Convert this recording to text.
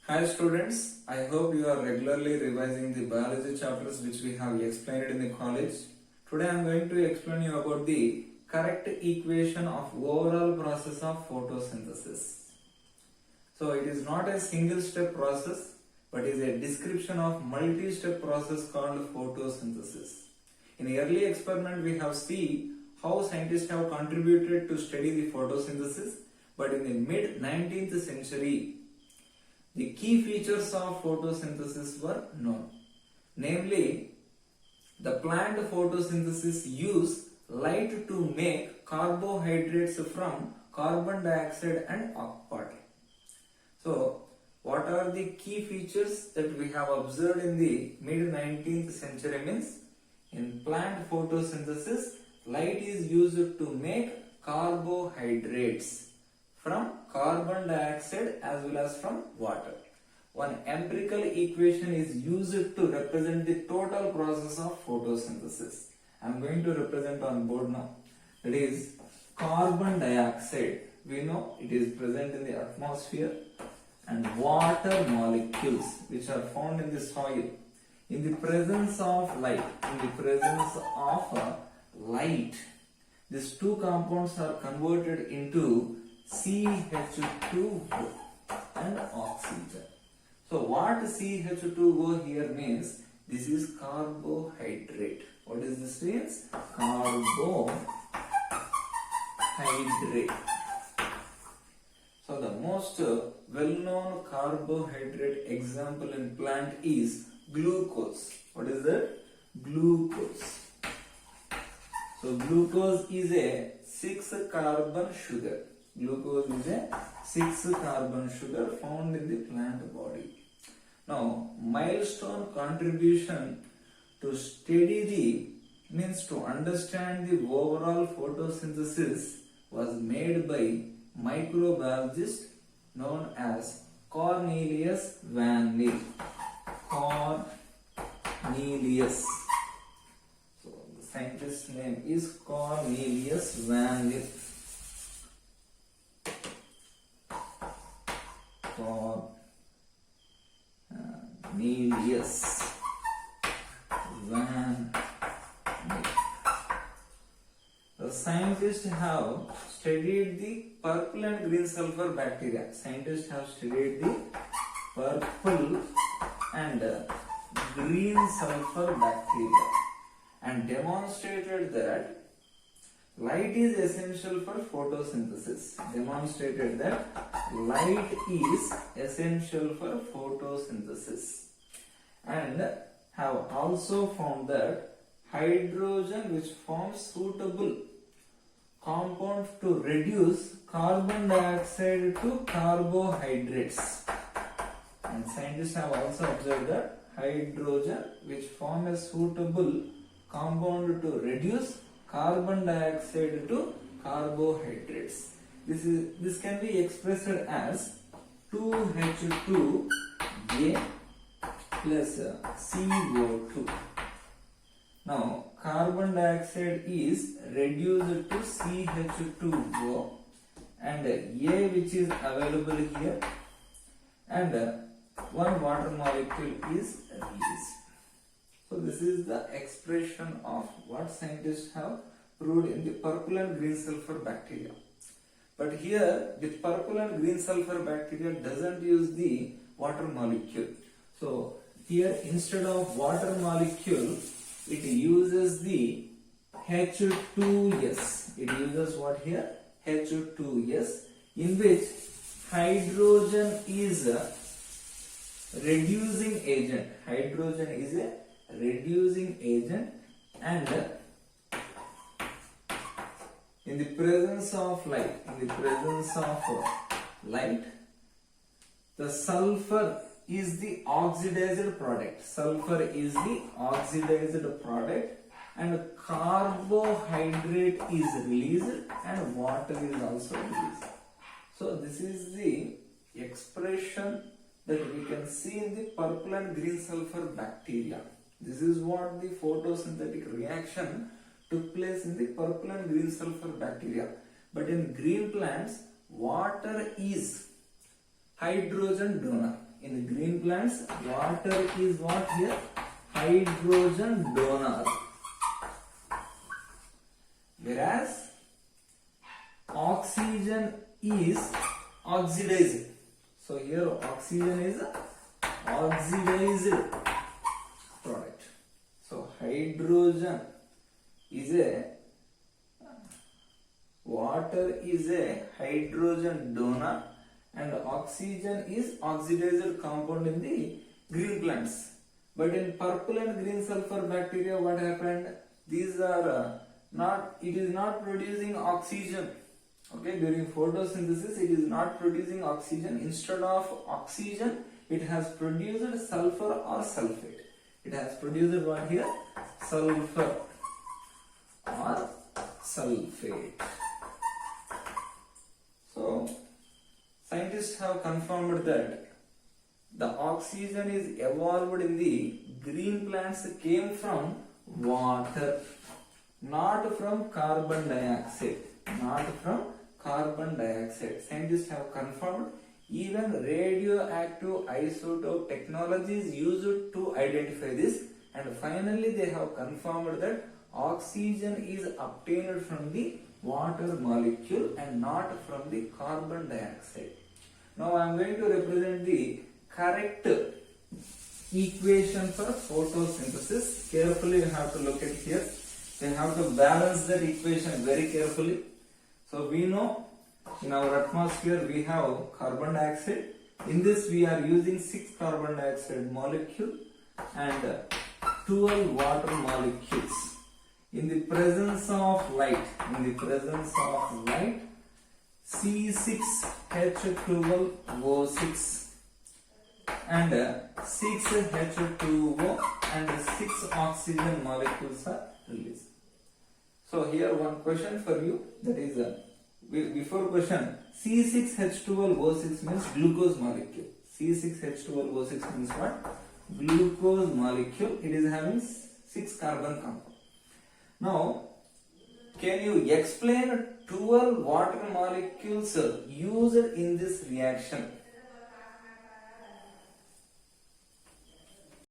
Hi students, I hope you are regularly revising the biology chapters which we have explained in the college. Today I am going to explain you about the correct equation of overall process of photosynthesis. So it is not a single step process but is a description of multi-step process called photosynthesis. In early experiment we have seen how scientists have contributed to study the photosynthesis, but in the mid 19th century the key features of photosynthesis were known. Namely, the plant photosynthesis use light to make carbohydrates from carbon dioxide and water. So, what are the key features that we have observed in the mid 19th century means in plant photosynthesis, light is used to make carbohydrates from carbon dioxide as well as from water. One empirical equation is used to represent the total process of photosynthesis. I am going to represent on board now. That is carbon dioxide. We know it is present in the atmosphere, and water molecules which are found in the soil. In the presence of light, these two compounds are converted into CH2O and oxygen. So what CH2O here means? This is carbohydrate. What is this means? Carbohydrate. So the most well-known carbohydrate example in plant is glucose. What is that? Glucose. So glucose is a 6-carbon sugar. Glucose is a 6-carbon sugar found in the plant body. Now, milestone contribution to to understand the overall photosynthesis was made by microbiologist known as Cornelius Van Til. Cornelius. So, the scientist's name is Cornelius Van Til. Cornelius Van Til. The scientists have studied the purple and green sulfur bacteria. Scientists have studied the purple and green sulfur bacteria and demonstrated that light is essential for photosynthesis. And have also found that hydrogen, which forms suitable compound to reduce carbon dioxide to carbohydrates. And scientists have also observed that hydrogen, which forms a suitable compound to reduce carbon dioxide to carbohydrates. This can be expressed as 2H2A plus CO2. Now carbon dioxide is reduced to CH2O and A, which is available here, and one water molecule is released. So this is the expression of what scientists have proved in the purple and green sulfur bacteria. But here the purple and green sulfur bacteria doesn't use the water molecule. So here instead of water molecule, it uses the H2S. It uses what here? H2S, in which hydrogen is a reducing agent. Hydrogen is a reducing agent, and in the presence of light, the sulfur is the oxidized product. And carbohydrate is released and water is also released. So this is the expression that we can see in the purple and green sulfur bacteria. This is what the photosynthetic reaction took place in the purple and green sulfur bacteria. But in green plants, water is hydrogen donor. In green plants, water is what here? Hydrogen donor. Whereas oxygen is oxidized. So here oxygen is oxidized product. So hydrogen is a water is a hydrogen donor and oxygen is oxidized compound in the green plants. But in purple and green sulfur bacteria, what happened? These are it is not producing oxygen. Okay, during photosynthesis, it is not producing oxygen. Instead of oxygen, it has produced sulfur or sulfate. It has produced what here? Sulfur or sulfate. So, scientists have confirmed that the oxygen is evolved in the green plants came from water, not from carbon dioxide. Not from carbon dioxide. Scientists have confirmed. Even radioactive isotope technology is used to identify this, and finally they have confirmed that oxygen is obtained from the water molecule and not from the carbon dioxide. Now I am going to represent the correct equation for photosynthesis. Carefully you have to look at here. You have to balance that equation very carefully. So we know in our atmosphere we have carbon dioxide. In this we are using 6 carbon dioxide molecule and 12 water molecules. In the presence of light, C6H12O6 and 6H2O and 6 oxygen molecules are released. So here one question for you, that is before question, C6H12O6 means glucose molecule. C6H12O6 means what? Glucose molecule. It is having 6 carbon compound. Now, can you explain 12 water molecules used in this reaction?